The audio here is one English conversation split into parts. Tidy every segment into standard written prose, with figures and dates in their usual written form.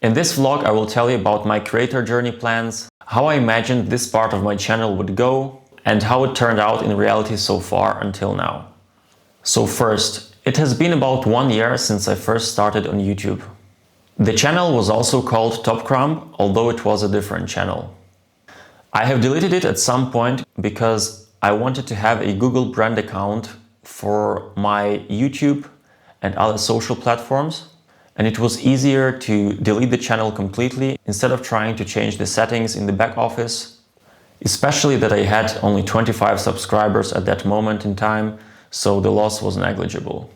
In this vlog I will tell you about my creator journey plans, how I imagined this part of my channel would go, and how it turned out in reality so far until now. So first, it has been about 1 year since I first started on YouTube. The channel was also called Top Crumb, although it was a different channel. I have deleted it at some point because I wanted to have a Google brand account for my YouTube and other social platforms, and it was easier to delete the channel completely instead of trying to change the settings in the back office, especially that I had only 25 subscribers at that moment in time, so the loss was negligible.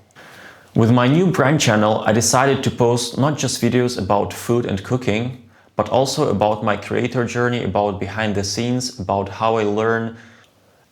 With my new brand channel, I decided to post not just videos about food and cooking, but also about my creator journey, about behind the scenes, about how I learn,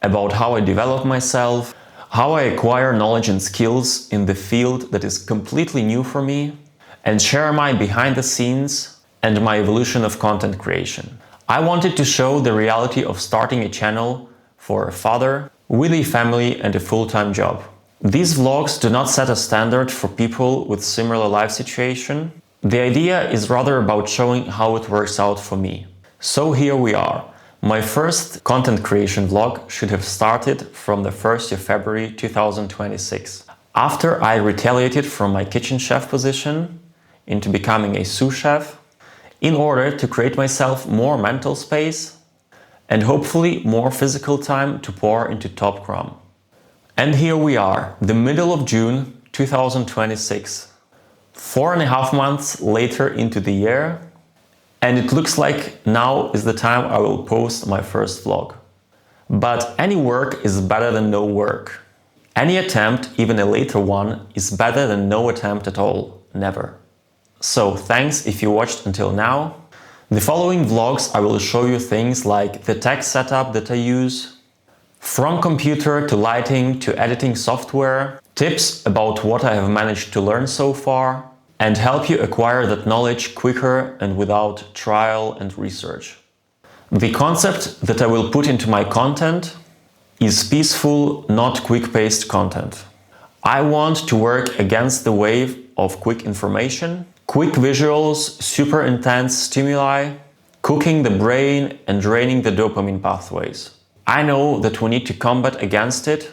about how I develop myself, how I acquire knowledge and skills in the field that is completely new for me, and share my behind the scenes and my evolution of content creation. I wanted to show the reality of starting a channel for a father with a family and a full-time job. These vlogs do not set a standard for people with similar life situation. The idea is rather about showing how it works out for me. So here we are. My first content creation vlog should have started from the 1st of February 2026. After I retaliated from my kitchen chef position into becoming a sous chef, in order to create myself more mental space and hopefully more physical time to pour into Top Crumb. And here we are, the middle of June 2026. 4.5 months later into the year, and it looks like now is the time I will post my first vlog. But any work is better than no work. Any attempt, even a later one, is better than no attempt at all, never. So thanks if you watched until now. The following vlogs I will show you things like the tech setup that I use, from computer to lighting to editing software, tips about what I have managed to learn so far, and help you acquire that knowledge quicker and without trial and research. The concept that I will put into my content is peaceful, not quick-paced content. I want to work against the wave of quick information, quick visuals, super intense stimuli, cooking the brain and draining the dopamine pathways. I know that we need to combat against it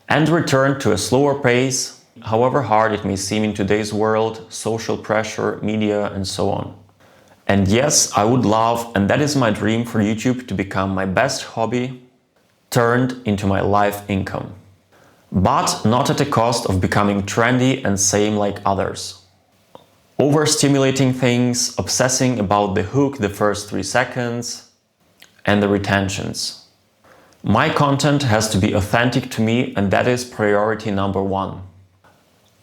and return to a slower pace, however hard it may seem in today's world, social pressure, media, and so on. And yes, I would love, and that is my dream for YouTube, to become my best hobby turned into my life income. But not at the cost of becoming trendy and same like others. Overstimulating things, obsessing about the hook the first 3 seconds, and the retentions. My content has to be authentic to me, and that is priority number 1.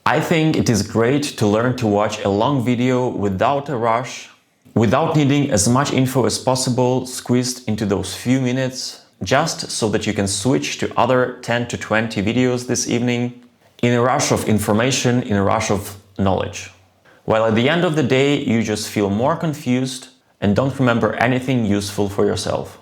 I think it is great to learn to watch a long video without a rush, without needing as much info as possible squeezed into those few minutes, just so that you can switch to other 10 to 20 videos this evening in a rush of information, in a rush of knowledge. While at the end of the day you just feel more confused and don't remember anything useful for yourself.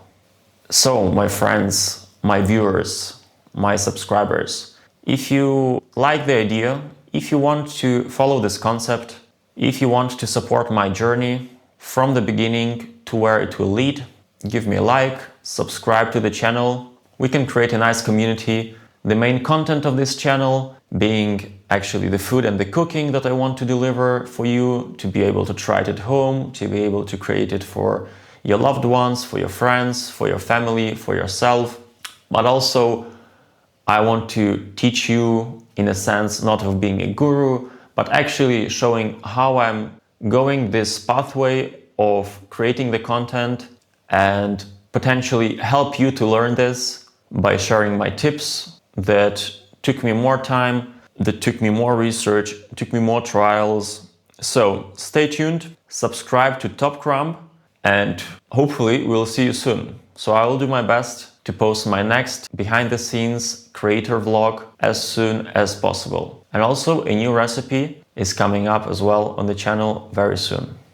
So, my friends, my viewers, my subscribers, if you like the idea, if you want to follow this concept, if you want to support my journey from the beginning to where it will lead, give me a like, subscribe to the channel. We can create a nice community. The main content of this channel being actually the food and the cooking that I want to deliver for you, to be able to try it at home, to be able to create it for your loved ones, for your friends, for your family, for yourself. But also, I want to teach you, in a sense, not of being a guru, but actually showing how I'm going this pathway of creating the content and potentially help you to learn this by sharing my tips that took me more time, that took me more research, took me more trials. So stay tuned, subscribe to Top Crumb, and hopefully we'll see you soon. So I will do my best to post my next behind the scenes creator vlog as soon as possible. And also a new recipe is coming up as well on the channel very soon.